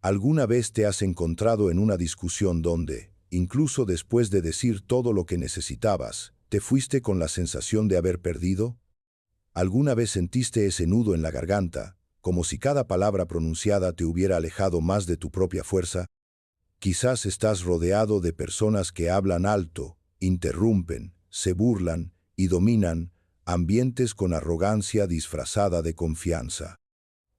¿Alguna vez te has encontrado en una discusión donde, incluso después de decir todo lo que necesitabas, te fuiste con la sensación de haber perdido? ¿Alguna vez sentiste ese nudo en la garganta, como si cada palabra pronunciada te hubiera alejado más de tu propia fuerza? Quizás estás rodeado de personas que hablan alto, interrumpen, se burlan y dominan ambientes con arrogancia disfrazada de confianza.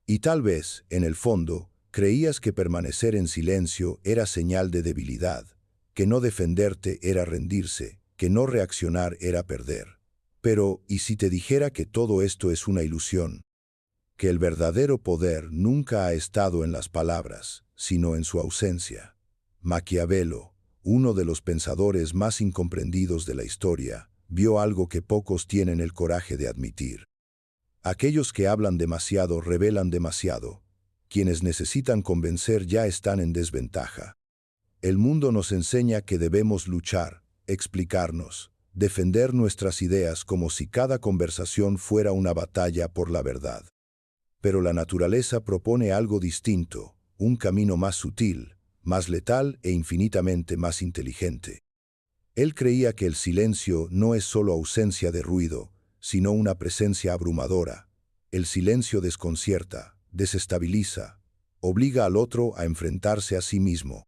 Y tal vez, en el fondo, creías que permanecer en silencio era señal de debilidad, que no defenderte era rendirse, que no reaccionar era perder. Pero, ¿y si te dijera que todo esto es una ilusión? Que el verdadero poder nunca ha estado en las palabras, sino en su ausencia. Maquiavelo, uno de los pensadores más incomprendidos de la historia, vio algo que pocos tienen el coraje de admitir. Aquellos que hablan demasiado revelan demasiado. Quienes necesitan convencer ya están en desventaja. El mundo nos enseña que debemos luchar, explicarnos, defender nuestras ideas como si cada conversación fuera una batalla por la verdad. Pero la naturaleza propone algo distinto, un camino más sutil, más letal e infinitamente más inteligente. Él creía que el silencio no es solo ausencia de ruido, sino una presencia abrumadora. El silencio desconcierta, desestabiliza, obliga al otro a enfrentarse a sí mismo.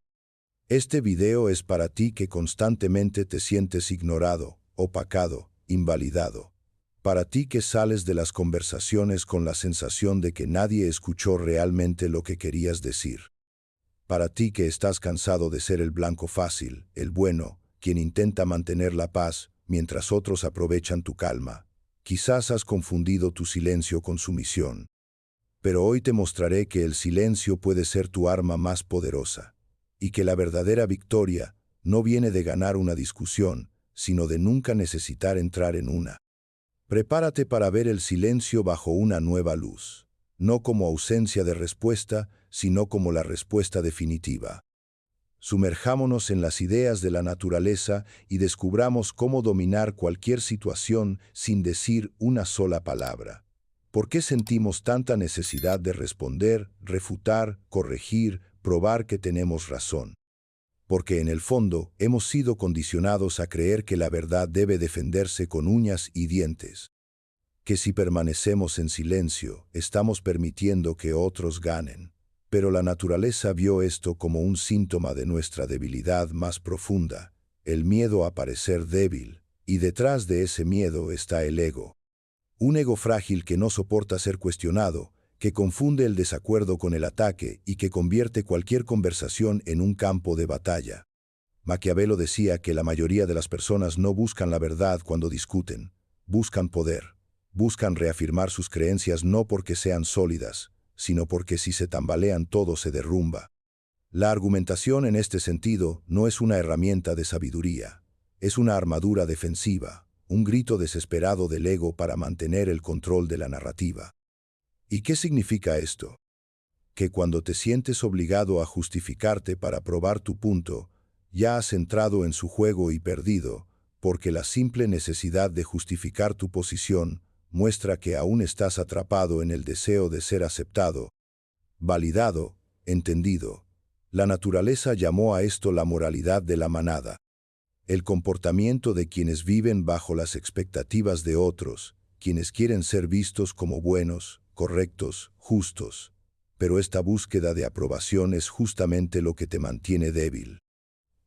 Este video es para ti que constantemente te sientes ignorado, opacado, invalidado. Para ti que sales de las conversaciones con la sensación de que nadie escuchó realmente lo que querías decir. Para ti que estás cansado de ser el blanco fácil, el bueno, quien intenta mantener la paz mientras otros aprovechan tu calma. Quizás has confundido tu silencio con sumisión. Pero hoy te mostraré que el silencio puede ser tu arma más poderosa, y que la verdadera victoria no viene de ganar una discusión, sino de nunca necesitar entrar en una. Prepárate para ver el silencio bajo una nueva luz, no como ausencia de respuesta, sino como la respuesta definitiva. Sumerjámonos en las ideas de la naturaleza y descubramos cómo dominar cualquier situación sin decir una sola palabra. ¿Por qué sentimos tanta necesidad de responder, refutar, corregir, probar que tenemos razón? Porque en el fondo hemos sido condicionados a creer que la verdad debe defenderse con uñas y dientes. Que si permanecemos en silencio, estamos permitiendo que otros ganen. Pero la naturaleza vio esto como un síntoma de nuestra debilidad más profunda, el miedo a parecer débil, y detrás de ese miedo está el ego. Un ego frágil que no soporta ser cuestionado, que confunde el desacuerdo con el ataque y que convierte cualquier conversación en un campo de batalla. Maquiavelo decía que la mayoría de las personas no buscan la verdad cuando discuten, buscan poder, buscan reafirmar sus creencias no porque sean sólidas, sino porque si se tambalean todo se derrumba. La argumentación en este sentido no es una herramienta de sabiduría, es una armadura defensiva, un grito desesperado del ego para mantener el control de la narrativa. ¿Y qué significa esto? Que cuando te sientes obligado a justificarte para probar tu punto, ya has entrado en su juego y perdido, porque la simple necesidad de justificar tu posición muestra que aún estás atrapado en el deseo de ser aceptado, validado, entendido. La naturaleza llamó a esto la moralidad de la manada. El comportamiento de quienes viven bajo las expectativas de otros, quienes quieren ser vistos como buenos, correctos, justos. Pero esta búsqueda de aprobación es justamente lo que te mantiene débil.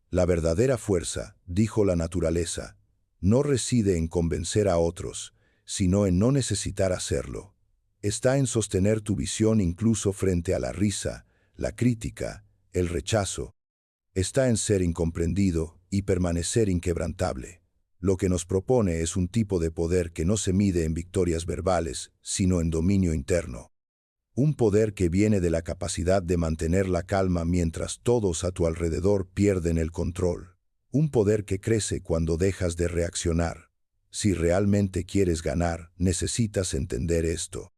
La verdadera fuerza, dijo la naturaleza, no reside en convencer a otros, sino en no necesitar hacerlo. Está en sostener tu visión incluso frente a la risa, la crítica, el rechazo. Está en ser incomprendido y permanecer inquebrantable. Lo que nos propone es un tipo de poder que no se mide en victorias verbales, sino en dominio interno. Un poder que viene de la capacidad de mantener la calma mientras todos a tu alrededor pierden el control. Un poder que crece cuando dejas de reaccionar. Si realmente quieres ganar, necesitas entender esto.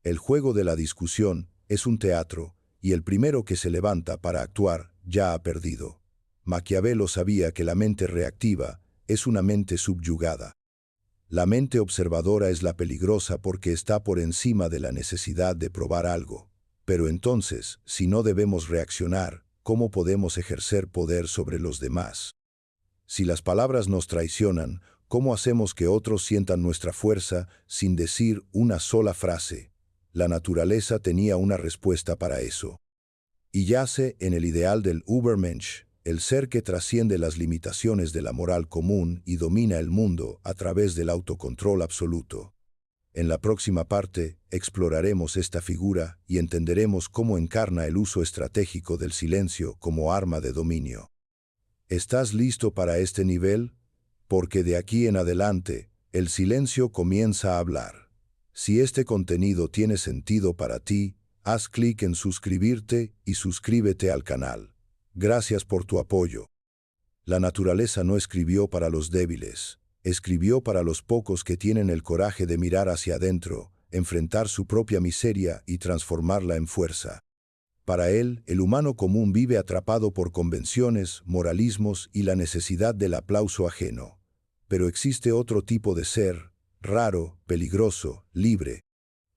El juego de la discusión es un teatro, y el primero que se levanta para actuar ya ha perdido. Maquiavelo sabía que la mente reactiva es una mente subyugada. La mente observadora es la peligrosa porque está por encima de la necesidad de probar algo. Pero entonces, si no debemos reaccionar, ¿cómo podemos ejercer poder sobre los demás? Si las palabras nos traicionan, ¿cómo hacemos que otros sientan nuestra fuerza sin decir una sola frase? La naturaleza tenía una respuesta para eso. Y yace en el ideal del Übermensch, el ser que trasciende las limitaciones de la moral común y domina el mundo a través del autocontrol absoluto. En la próxima parte, exploraremos esta figura y entenderemos cómo encarna el uso estratégico del silencio como arma de dominio. ¿Estás listo para este nivel? Porque de aquí en adelante, el silencio comienza a hablar. Si este contenido tiene sentido para ti, haz clic en suscribirte y suscríbete al canal. Gracias por tu apoyo. La naturaleza no escribió para los débiles, escribió para los pocos que tienen el coraje de mirar hacia adentro, enfrentar su propia miseria y transformarla en fuerza. Para él, el humano común vive atrapado por convenciones, moralismos y la necesidad del aplauso ajeno. Pero existe otro tipo de ser, raro, peligroso, libre.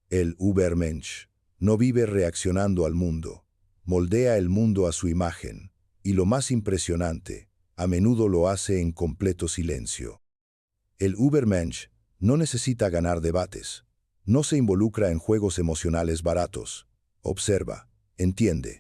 El Übermensch no vive reaccionando al mundo, moldea el mundo a su imagen, y lo más impresionante, a menudo lo hace en completo silencio. El Übermensch no necesita ganar debates, no se involucra en juegos emocionales baratos, observa, entiende.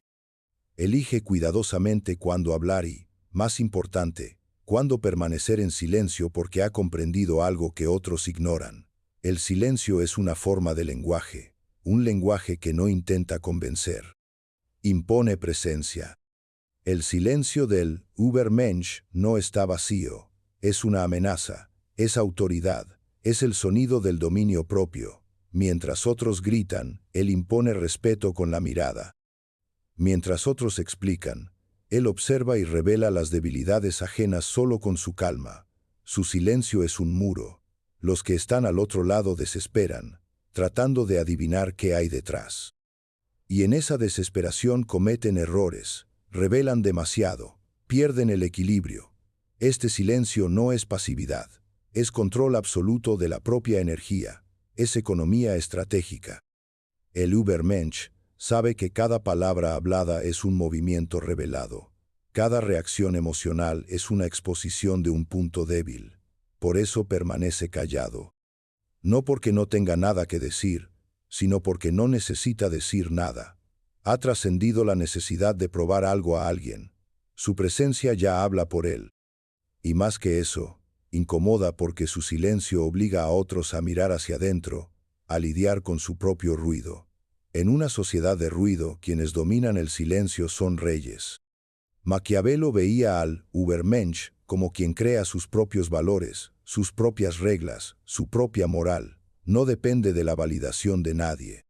Elige cuidadosamente cuándo hablar y, más importante, cuándo permanecer en silencio porque ha comprendido algo que otros ignoran. El silencio es una forma de lenguaje, un lenguaje que no intenta convencer. Impone presencia. El silencio del Übermensch no está vacío, es una amenaza, es autoridad, es el sonido del dominio propio. Mientras otros gritan, él impone respeto con la mirada. Mientras otros explican, él observa y revela las debilidades ajenas solo con su calma. Su silencio es un muro. Los que están al otro lado desesperan, tratando de adivinar qué hay detrás. Y en esa desesperación cometen errores, revelan demasiado, pierden el equilibrio. Este silencio no es pasividad, es control absoluto de la propia energía, es economía estratégica. El Übermensch sabe que cada palabra hablada es un movimiento revelado. Cada reacción emocional es una exposición de un punto débil. Por eso permanece callado. No porque no tenga nada que decir, sino porque no necesita decir nada. Ha trascendido la necesidad de probar algo a alguien. Su presencia ya habla por él. Y más que eso, incomoda porque su silencio obliga a otros a mirar hacia adentro, a lidiar con su propio ruido. En una sociedad de ruido, quienes dominan el silencio son reyes. Maquiavelo veía al Übermensch como quien crea sus propios valores, sus propias reglas, su propia moral. No depende de la validación de nadie.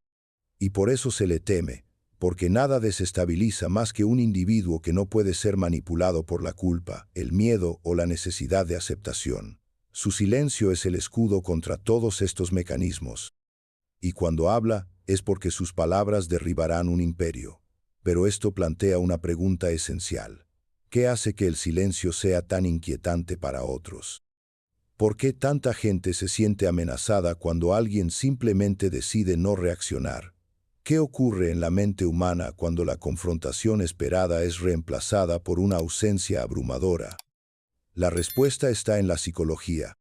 Y por eso se le teme, porque nada desestabiliza más que un individuo que no puede ser manipulado por la culpa, el miedo o la necesidad de aceptación. Su silencio es el escudo contra todos estos mecanismos. Y cuando habla, es porque sus palabras derribarán un imperio. Pero esto plantea una pregunta esencial. ¿Qué hace que el silencio sea tan inquietante para otros? ¿Por qué tanta gente se siente amenazada cuando alguien simplemente decide no reaccionar? ¿Qué ocurre en la mente humana cuando la confrontación esperada es reemplazada por una ausencia abrumadora? La respuesta está en la psicología.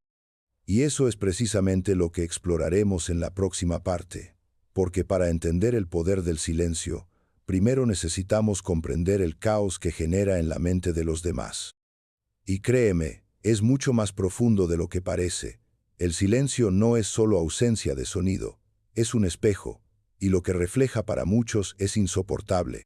Y eso es precisamente lo que exploraremos en la próxima parte. Porque para entender el poder del silencio, primero necesitamos comprender el caos que genera en la mente de los demás. Y créeme, es mucho más profundo de lo que parece. El silencio no es solo ausencia de sonido, es un espejo, y lo que refleja para muchos es insoportable.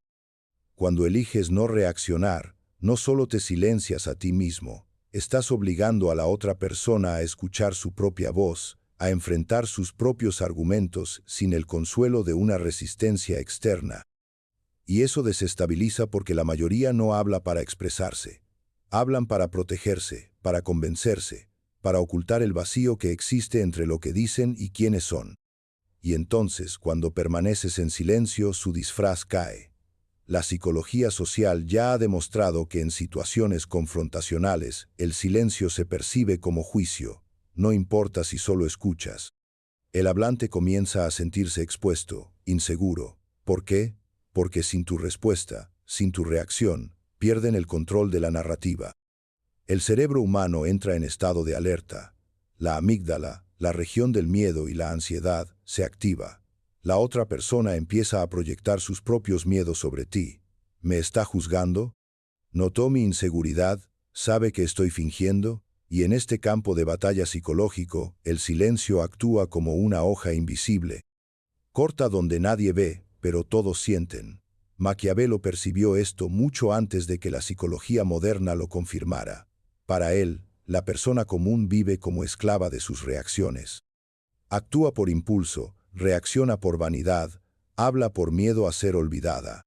Cuando eliges no reaccionar, no solo te silencias a ti mismo, estás obligando a la otra persona a escuchar su propia voz, a enfrentar sus propios argumentos sin el consuelo de una resistencia externa. Y eso desestabiliza porque la mayoría no habla para expresarse. Hablan para protegerse, para convencerse, para ocultar el vacío que existe entre lo que dicen y quiénes son. Y entonces, cuando permaneces en silencio, su disfraz cae. La psicología social ya ha demostrado que en situaciones confrontacionales, el silencio se percibe como juicio. No importa si solo escuchas. El hablante comienza a sentirse expuesto, inseguro, ¿Por qué? Porque sin tu respuesta, sin tu reacción, pierden el control de la narrativa. El cerebro humano entra en estado de alerta. La amígdala, la región del miedo y la ansiedad, se activa. La otra persona empieza a proyectar sus propios miedos sobre ti. ¿Me está juzgando? ¿Notó mi inseguridad? ¿Sabe que estoy fingiendo? Y en este campo de batalla psicológico, el silencio actúa como una hoja invisible. Corta donde nadie ve, pero todos sienten. Maquiavelo percibió esto mucho antes de que la psicología moderna lo confirmara. Para él, la persona común vive como esclava de sus reacciones. Actúa por impulso, reacciona por vanidad, habla por miedo a ser olvidada.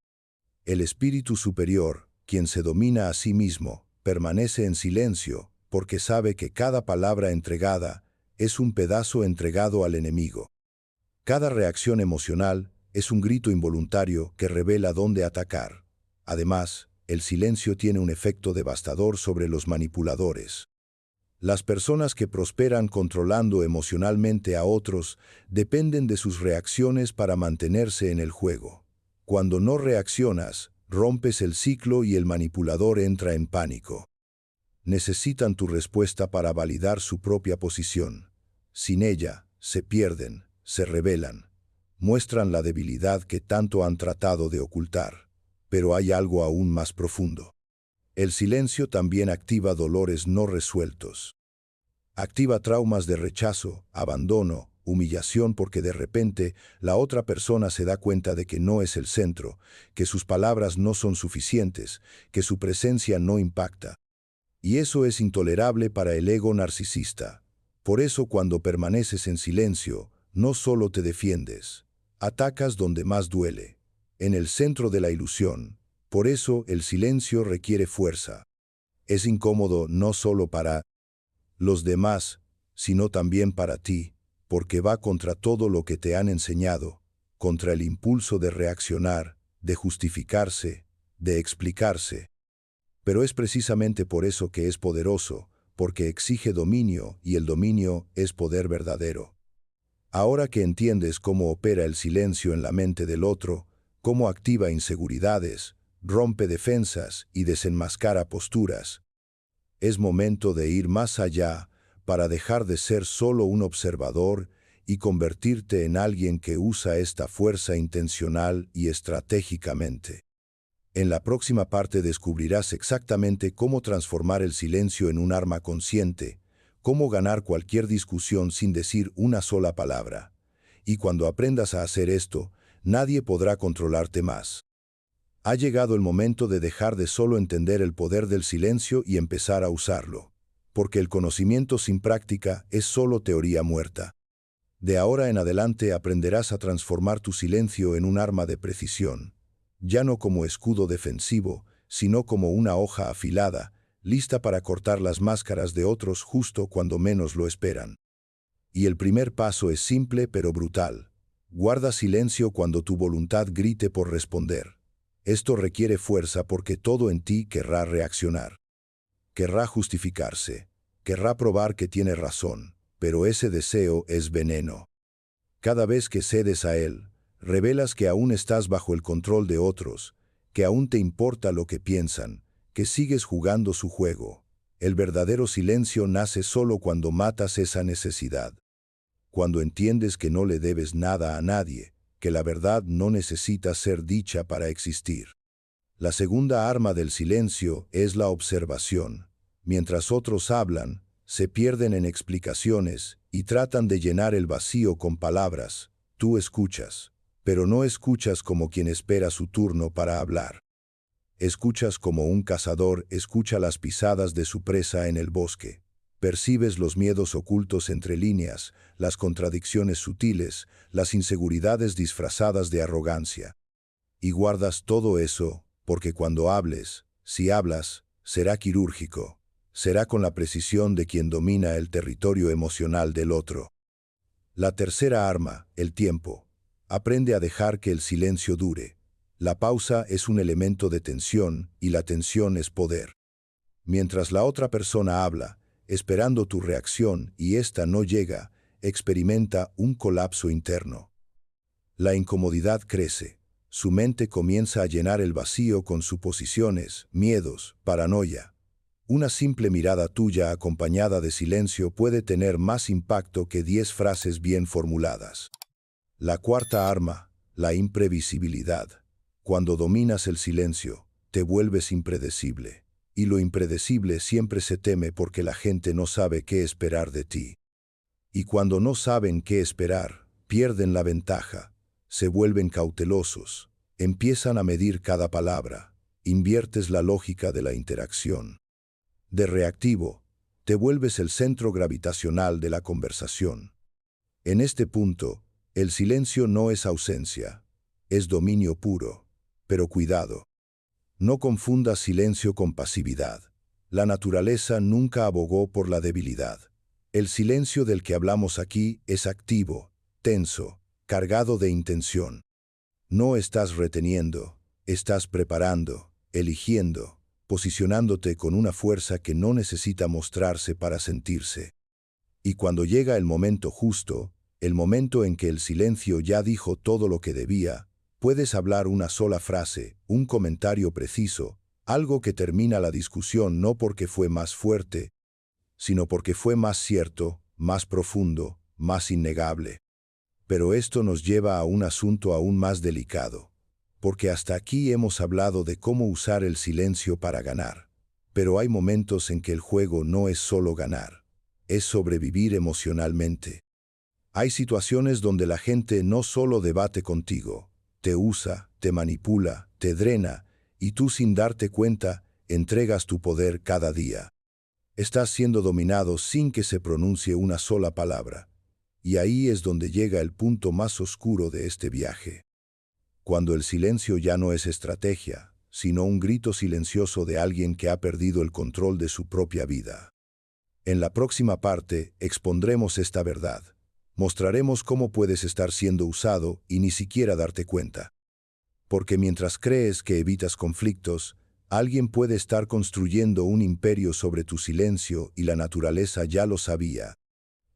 El espíritu superior, quien se domina a sí mismo, permanece en silencio, porque sabe que cada palabra entregada es un pedazo entregado al enemigo. Cada reacción emocional es un grito involuntario que revela dónde atacar. Además, el silencio tiene un efecto devastador sobre los manipuladores. Las personas que prosperan controlando emocionalmente a otros dependen de sus reacciones para mantenerse en el juego. Cuando no reaccionas, rompes el ciclo y el manipulador entra en pánico. Necesitan tu respuesta para validar su propia posición. Sin ella, se pierden, se rebelan. Muestran la debilidad que tanto han tratado de ocultar. Pero hay algo aún más profundo. El silencio también activa dolores no resueltos. Activa traumas de rechazo, abandono, humillación porque de repente la otra persona se da cuenta de que no es el centro, que sus palabras no son suficientes, que su presencia no impacta. Y eso es intolerable para el ego narcisista. Por eso cuando permaneces en silencio, no solo te defiendes, atacas donde más duele, en el centro de la ilusión. Por eso el silencio requiere fuerza. Es incómodo no solo para los demás, sino también para ti, porque va contra todo lo que te han enseñado, contra el impulso de reaccionar, de justificarse, de explicarse. Pero es precisamente por eso que es poderoso, porque exige dominio y el dominio es poder verdadero. Ahora que entiendes cómo opera el silencio en la mente del otro, cómo activa inseguridades, rompe defensas y desenmascara posturas, es momento de ir más allá para dejar de ser solo un observador y convertirte en alguien que usa esta fuerza intencional y estratégicamente. En la próxima parte descubrirás exactamente cómo transformar el silencio en un arma consciente, cómo ganar cualquier discusión sin decir una sola palabra. Y cuando aprendas a hacer esto, nadie podrá controlarte más. Ha llegado el momento de dejar de solo entender el poder del silencio y empezar a usarlo. Porque el conocimiento sin práctica es solo teoría muerta. De ahora en adelante aprenderás a transformar tu silencio en un arma de precisión. Ya no como escudo defensivo, sino como una hoja afilada, lista para cortar las máscaras de otros justo cuando menos lo esperan. Y el primer paso es simple pero brutal. Guarda silencio cuando tu voluntad grite por responder. Esto requiere fuerza porque todo en ti querrá reaccionar. Querrá justificarse, querrá probar que tiene razón, pero ese deseo es veneno. Cada vez que cedes a él, revelas que aún estás bajo el control de otros, que aún te importa lo que piensan, que sigues jugando su juego. El verdadero silencio nace solo cuando matas esa necesidad. Cuando entiendes que no le debes nada a nadie, que la verdad no necesita ser dicha para existir. La segunda arma del silencio es la observación. Mientras otros hablan, se pierden en explicaciones y tratan de llenar el vacío con palabras. Tú escuchas, pero no escuchas como quien espera su turno para hablar. Escuchas como un cazador escucha las pisadas de su presa en el bosque. Percibes los miedos ocultos entre líneas, las contradicciones sutiles, las inseguridades disfrazadas de arrogancia. Y guardas todo eso, porque cuando hables, si hablas, será quirúrgico. Será con la precisión de quien domina el territorio emocional del otro. La tercera arma, el tiempo. Aprende a dejar que el silencio dure. La pausa es un elemento de tensión y la tensión es poder. Mientras la otra persona habla, esperando tu reacción y ésta no llega, experimenta un colapso interno. La incomodidad crece. Su mente comienza a llenar el vacío con suposiciones, miedos, paranoia. Una simple mirada tuya acompañada de silencio puede tener más impacto que 10 frases bien formuladas. La cuarta arma, la imprevisibilidad. Cuando dominas el silencio, te vuelves impredecible. Y lo impredecible siempre se teme porque la gente no sabe qué esperar de ti. Y cuando no saben qué esperar, pierden la ventaja, se vuelven cautelosos, empiezan a medir cada palabra, inviertes la lógica de la interacción. De reactivo, te vuelves el centro gravitacional de la conversación. En este punto, el silencio no es ausencia, es dominio puro. Pero cuidado, no confundas silencio con pasividad. La naturaleza nunca abogó por la debilidad. El silencio del que hablamos aquí es activo, tenso, cargado de intención. No estás reteniendo, estás preparando, eligiendo, posicionándote con una fuerza que no necesita mostrarse para sentirse. Y cuando llega el momento justo, el momento en que el silencio ya dijo todo lo que debía, puedes hablar una sola frase, un comentario preciso, algo que termina la discusión no porque fue más fuerte, sino porque fue más cierto, más profundo, más innegable. Pero esto nos lleva a un asunto aún más delicado, porque hasta aquí hemos hablado de cómo usar el silencio para ganar. Pero hay momentos en que el juego no es solo ganar, es sobrevivir emocionalmente. Hay situaciones donde la gente no solo debate contigo, te usa, te manipula, te drena, y tú sin darte cuenta, entregas tu poder cada día. Estás siendo dominado sin que se pronuncie una sola palabra. Y ahí es donde llega el punto más oscuro de este viaje. Cuando el silencio ya no es estrategia, sino un grito silencioso de alguien que ha perdido el control de su propia vida. En la próxima parte expondremos esta verdad. Mostraremos cómo puedes estar siendo usado y ni siquiera darte cuenta. Porque mientras crees que evitas conflictos, alguien puede estar construyendo un imperio sobre tu silencio y la naturaleza ya lo sabía.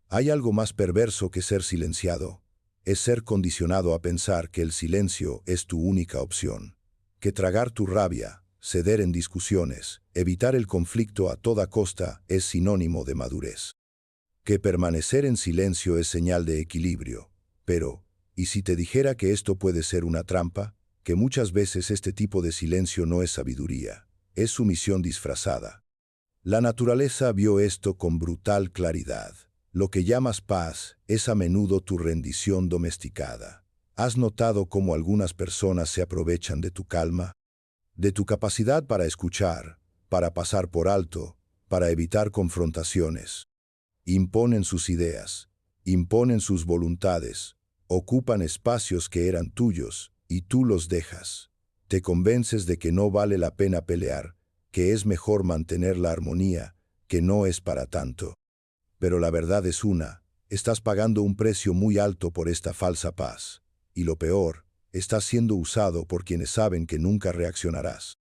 Hay algo más perverso que ser silenciado. Es ser condicionado a pensar que el silencio es tu única opción. Que tragar tu rabia, ceder en discusiones, evitar el conflicto a toda costa es sinónimo de madurez. Que permanecer en silencio es señal de equilibrio. Pero, ¿y si te dijera que esto puede ser una trampa? Que muchas veces este tipo de silencio no es sabiduría, es sumisión disfrazada. La naturaleza vio esto con brutal claridad. Lo que llamas paz es a menudo tu rendición domesticada. ¿Has notado cómo algunas personas se aprovechan de tu calma? De tu capacidad para escuchar, para pasar por alto, para evitar confrontaciones. Imponen sus ideas, imponen sus voluntades, ocupan espacios que eran tuyos y tú los dejas. Te convences de que no vale la pena pelear, que es mejor mantener la armonía, que no es para tanto. Pero la verdad es una, estás pagando un precio muy alto por esta falsa paz. Y lo peor, estás siendo usado por quienes saben que nunca reaccionarás.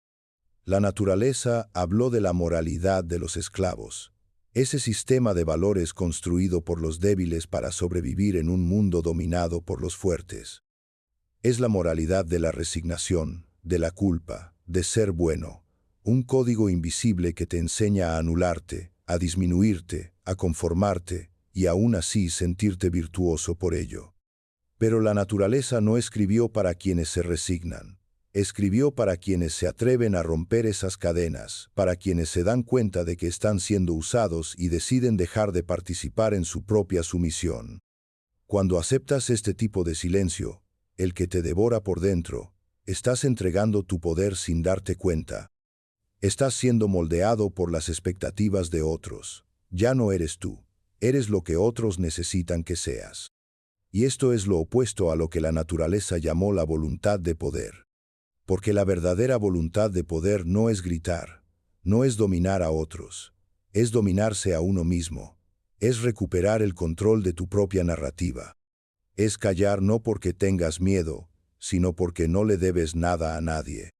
La naturaleza habló de la moralidad de los esclavos. Ese sistema de valores construido por los débiles para sobrevivir en un mundo dominado por los fuertes. Es la moralidad de la resignación, de la culpa, de ser bueno. Un código invisible que te enseña a anularte, a disminuirte, a conformarte, y aún así sentirte virtuoso por ello. Pero la naturaleza no escribió para quienes se resignan. Escribió para quienes se atreven a romper esas cadenas, para quienes se dan cuenta de que están siendo usados y deciden dejar de participar en su propia sumisión. Cuando aceptas este tipo de silencio, el que te devora por dentro, estás entregando tu poder sin darte cuenta. Estás siendo moldeado por las expectativas de otros. Ya no eres tú, eres lo que otros necesitan que seas. Y esto es lo opuesto a lo que la naturaleza llamó la voluntad de poder. Porque la verdadera voluntad de poder no es gritar, no es dominar a otros, es dominarse a uno mismo, es recuperar el control de tu propia narrativa. Es callar no porque tengas miedo, sino porque no le debes nada a nadie.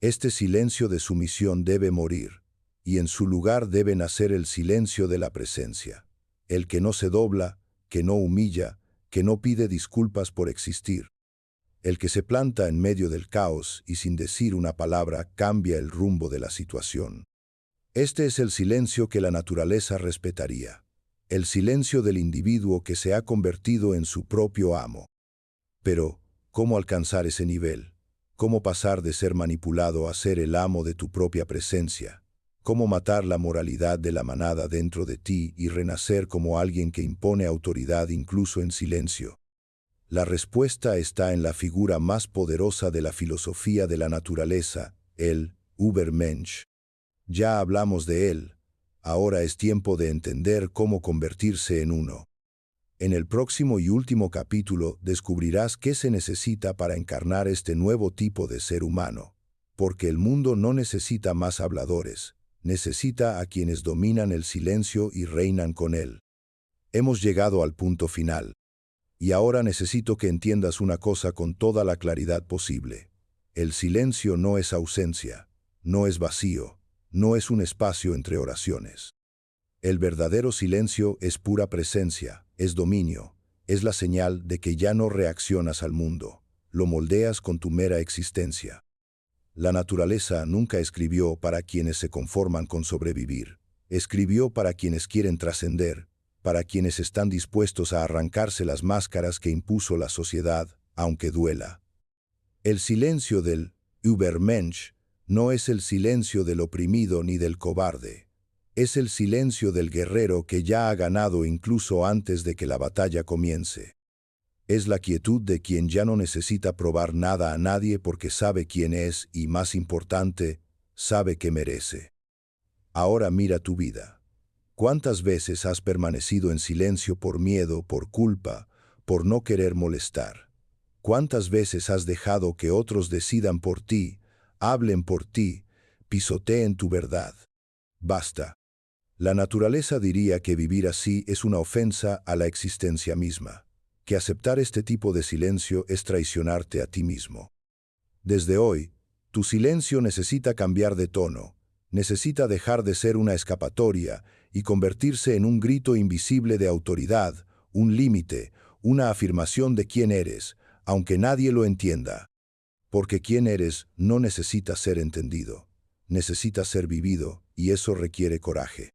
Este silencio de sumisión debe morir, y en su lugar debe nacer el silencio de la presencia. El que no se dobla, que no humilla, que no pide disculpas por existir. el que se planta en medio del caos y sin decir una palabra cambia el rumbo de la situación. Este es el silencio que la naturaleza respetaría, el silencio del individuo que se ha convertido en su propio amo. Pero, ¿cómo alcanzar ese nivel? ¿Cómo pasar de ser manipulado a ser el amo de tu propia presencia? ¿Cómo matar la moralidad de la manada dentro de ti y renacer como alguien que impone autoridad incluso en silencio? La respuesta está en la figura más poderosa de la filosofía de la naturaleza, el Übermensch. Ya hablamos de él, ahora es tiempo de entender cómo convertirse en uno. En el próximo y último capítulo descubrirás qué se necesita para encarnar este nuevo tipo de ser humano, porque el mundo no necesita más habladores, necesita a quienes dominan el silencio y reinan con él. Hemos llegado al punto final. Y ahora necesito que entiendas una cosa con toda la claridad posible. El silencio no es ausencia, no es vacío, no es un espacio entre oraciones. El verdadero silencio es pura presencia, es dominio, es la señal de que ya no reaccionas al mundo, lo moldeas con tu mera existencia. La naturaleza nunca escribió para quienes se conforman con sobrevivir, escribió para quienes quieren trascender, para quienes están dispuestos a arrancarse las máscaras que impuso la sociedad, aunque duela. El silencio del Übermensch no es el silencio del oprimido ni del cobarde. Es el silencio del guerrero que ya ha ganado incluso antes de que la batalla comience. Es la quietud de quien ya no necesita probar nada a nadie porque sabe quién es y, más importante, sabe que merece. Ahora mira tu vida. ¿Cuántas veces has permanecido en silencio por miedo, por culpa, por no querer molestar? ¿Cuántas veces has dejado que otros decidan por ti, hablen por ti, pisoteen tu verdad? Basta. La naturaleza diría que vivir así es una ofensa a la existencia misma, que aceptar este tipo de silencio es traicionarte a ti mismo. Desde hoy, tu silencio necesita cambiar de tono, necesita dejar de ser una escapatoria y convertirse en un grito invisible de autoridad, un límite, una afirmación de quién eres, aunque nadie lo entienda. Porque quién eres no necesita ser entendido, necesita ser vivido y eso requiere coraje.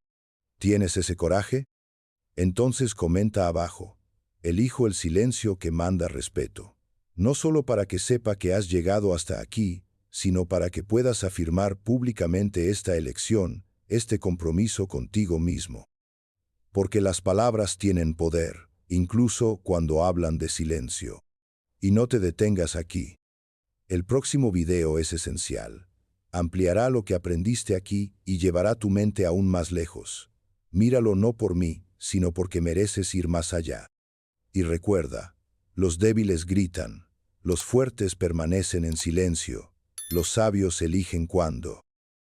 ¿Tienes ese coraje? Entonces comenta abajo. Elijo el silencio que manda respeto. No solo para que sepa que has llegado hasta aquí, sino para que puedas afirmar públicamente esta elección, este compromiso contigo mismo. Porque las palabras tienen poder, incluso cuando hablan de silencio. Y no te detengas aquí. El próximo video es esencial. Ampliará lo que aprendiste aquí y llevará tu mente aún más lejos. Míralo no por mí, sino porque mereces ir más allá. Y recuerda, los débiles gritan, los fuertes permanecen en silencio, los sabios eligen cuándo.